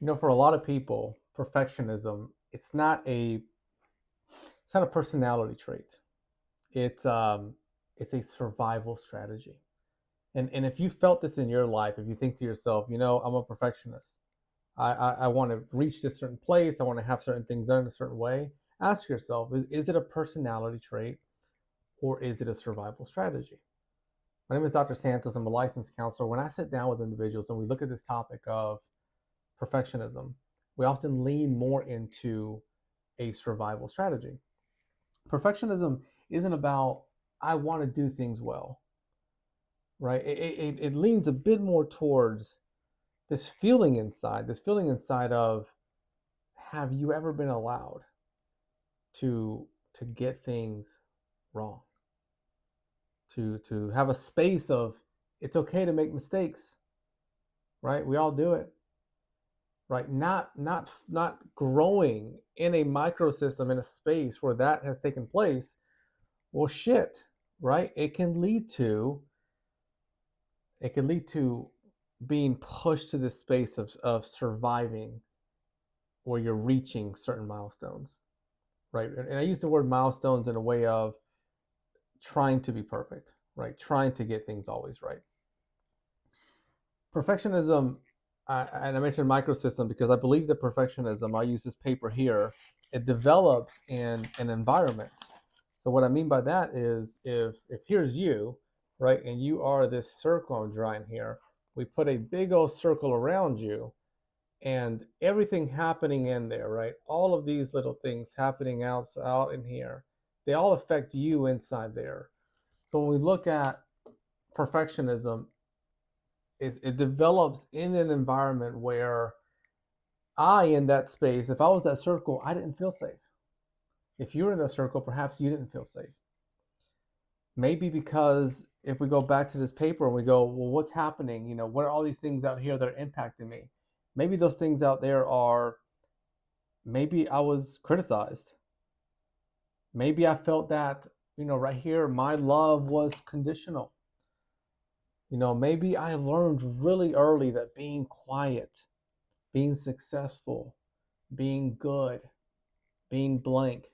For a lot of people, perfectionism, it's not a personality trait. It's a survival strategy. And if you felt this in your life, if you think to yourself, I'm a perfectionist. I want to reach this certain place. I want to have certain things done in a certain way. Ask yourself, is it a personality trait or is it a survival strategy? My name is Dr. Santos. I'm a licensed counselor. When I sit down with individuals and we look at this topic of perfectionism, we often lean more into a survival strategy. Perfectionism isn't about, I want to do things well, right? It leans a bit more towards this feeling inside of, have you ever been allowed to get things wrong? To have a space of, it's okay to make mistakes, right? We all do it, right? Not growing in a microsystem, in a space where that has taken place. Well, shit, right? It can lead to being pushed to this space of surviving, where you're reaching certain milestones, right? And I use the word milestones in a way of trying to be perfect, right? Trying to get things always right. Perfectionism, and I mentioned microsystem because I believe that perfectionism, I'll use this paper here, it develops in an environment. So what I mean by that is, if here's you, right, and you are this circle I'm drawing here, we put a big old circle around you, and everything happening in there, right? All of these little things happening out in here, they all affect you inside there. So when we look at perfectionism, it develops in an environment where in that space, if I was that circle, I didn't feel safe. If you were in that circle, perhaps you didn't feel safe. Maybe because if we go back to this paper and we go, well, what's happening? What are all these things out here that are impacting me? Maybe those things out there are, maybe I was criticized. Maybe I felt that, right here, my love was conditional. Maybe I learned really early that being quiet, being successful, being good, being blank,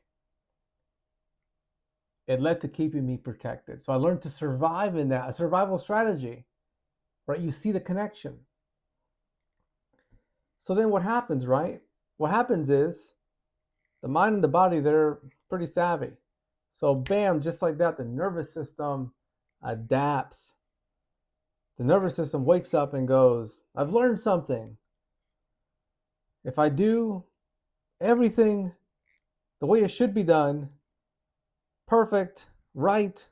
it led to keeping me protected. So I learned to survive in that, a survival strategy, right? You see the connection. So then what happens, right? What happens is the mind and the body, they're pretty savvy. So bam, just like that, the nervous system adapts. The nervous system wakes up and goes, I've learned something. If I do everything the way it should be done, perfect, right,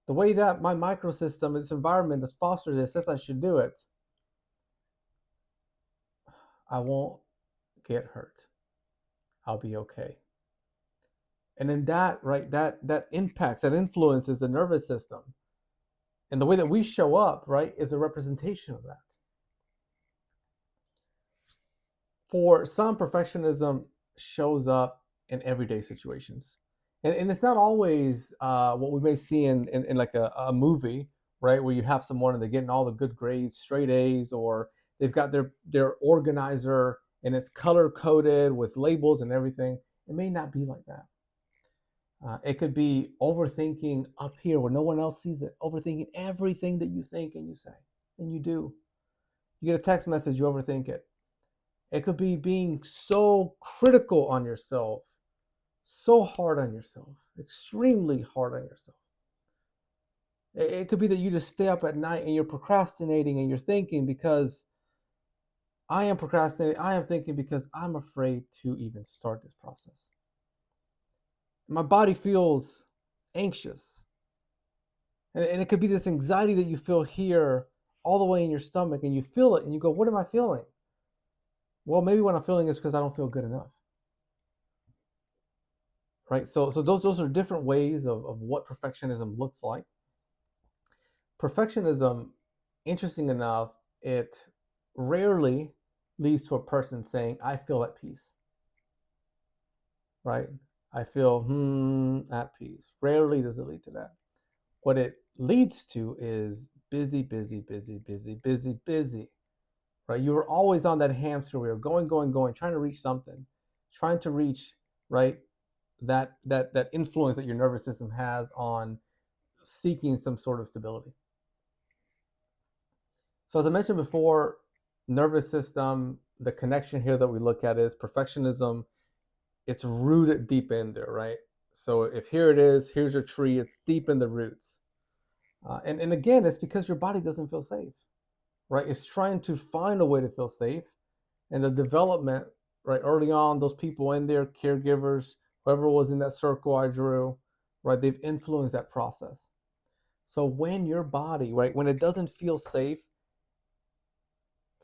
the way that my microsystem, this environment that's fostered this says I should do it, I won't get hurt. I'll be okay. And then that, right, that impacts, that influences the nervous system. And the way that we show up, right, is a representation of that. For some, perfectionism shows up in everyday situations. And it's not always what we may see in like a movie, right, where you have someone and they're getting all the good grades, straight A's, or they've got their organizer and it's color coded with labels and everything. It may not be like that. It could be overthinking up here where no one else sees it, overthinking everything that you think and you say, and you do. You get a text message, you overthink it. It could be being so critical on yourself, so hard on yourself, extremely hard on yourself. It could be that you just stay up at night and you're procrastinating and you're thinking, because I am procrastinating, I am thinking because I'm afraid to even start this process. My body feels anxious. And it could be this anxiety that you feel here all the way in your stomach, and you feel it and you go, what am I feeling? Well, maybe what I'm feeling is because I don't feel good enough. Right? So those are different ways of what perfectionism looks like. Perfectionism, interesting enough, it rarely leads to a person saying, I feel at peace. Right? I feel at peace. Rarely does it lead to that. What it leads to is busy, busy, busy, busy, busy, busy. right? You were always on that hamster wheel, going, going, going, trying to reach something, trying to reach, right, that influence that your nervous system has on seeking some sort of stability. So as I mentioned before, nervous system, the connection here that we look at is perfectionism. It's rooted deep in there, right? So if here it is, here's your tree, it's deep in the roots. And again, it's because your body doesn't feel safe, right? It's trying to find a way to feel safe. And the development, right, early on, those people in there, caregivers, whoever was in that circle I drew, right, they've influenced that process. So when your body, right, when it doesn't feel safe,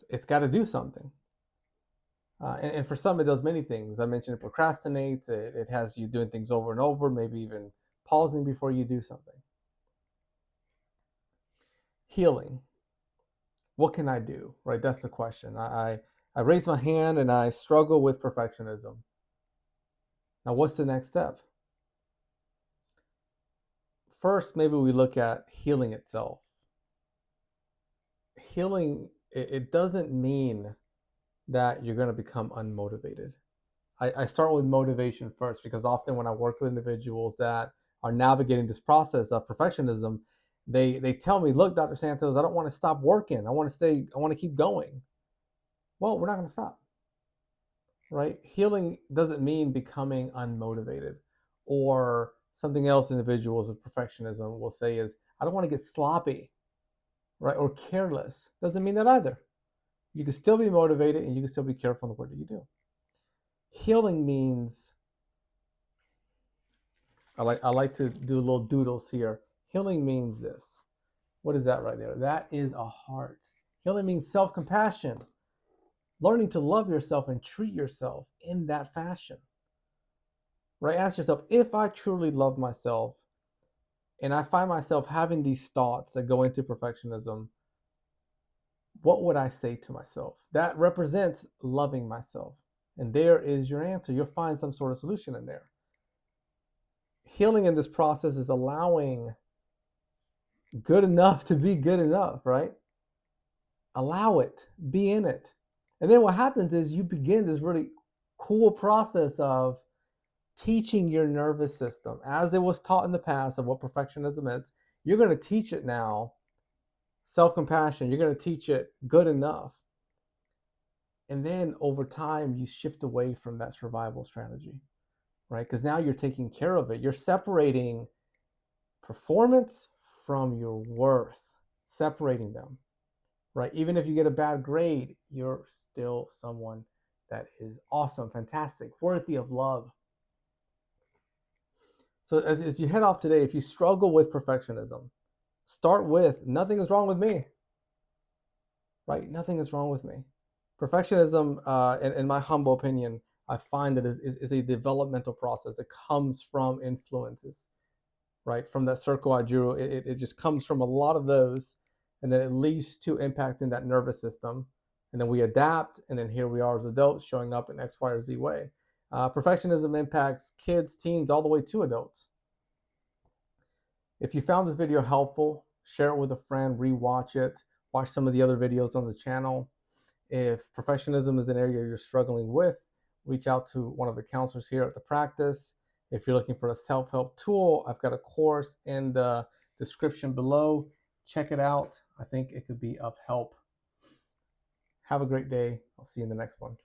it's got to do something. And for some, it does many things. I mentioned it procrastinates. It has you doing things over and over, maybe even pausing before you do something. Healing. What can I do? Right? That's the question. I raise my hand and I struggle with perfectionism. Now, what's the next step? First, maybe we look at healing itself. Healing, it doesn't mean that you're going to become unmotivated. I start with motivation first because often when I work with individuals that are navigating this process of perfectionism, they tell me, look, Dr. Santos, I don't want to stop working. I want to keep going. Well, we're not going to stop, right? Healing doesn't mean becoming unmotivated, or something else individuals with perfectionism will say is, I don't want to get sloppy, right? Or careless. Doesn't mean that either. You can still be motivated and you can still be careful in the work that you do. Healing means, I like to do little doodles here. Healing means this. What is that right there? That is a heart. Healing means self-compassion. Learning to love yourself and treat yourself in that fashion. Right? Ask yourself, if I truly love myself and I find myself having these thoughts that go into perfectionism, what would I say to myself? That represents loving myself. And there is your answer. You'll find some sort of solution in there. Healing in this process is allowing good enough to be good enough, right? Allow it, be in it. And then what happens is you begin this really cool process of teaching your nervous system, as it was taught in the past of what perfectionism is. You're going to teach it now self-compassion. You're going to teach it good enough. And then over time, you shift away from that survival strategy, right? Because now you're taking care of it. You're separating performance from your worth, separating them, right? Even if you get a bad grade, you're still someone that is awesome, fantastic, worthy of love. So as you head off today, if you struggle with perfectionism, start with, nothing is wrong with me, right? Nothing is wrong with me. Perfectionism, in my humble opinion, I find that is a developmental process. It comes from influences, right? From that circle I drew, it just comes from a lot of those, and then it leads to impacting that nervous system. And then we adapt, and then here we are as adults showing up in X, Y, or Z way. Perfectionism impacts kids, teens, all the way to adults. If you found this video helpful, share it with a friend, rewatch it, watch some of the other videos on the channel. If perfectionism is an area you're struggling with, reach out to one of the counselors here at the practice. If you're looking for a self-help tool, I've got a course in the description below. Check it out. I think it could be of help. Have a great day. I'll see you in the next one.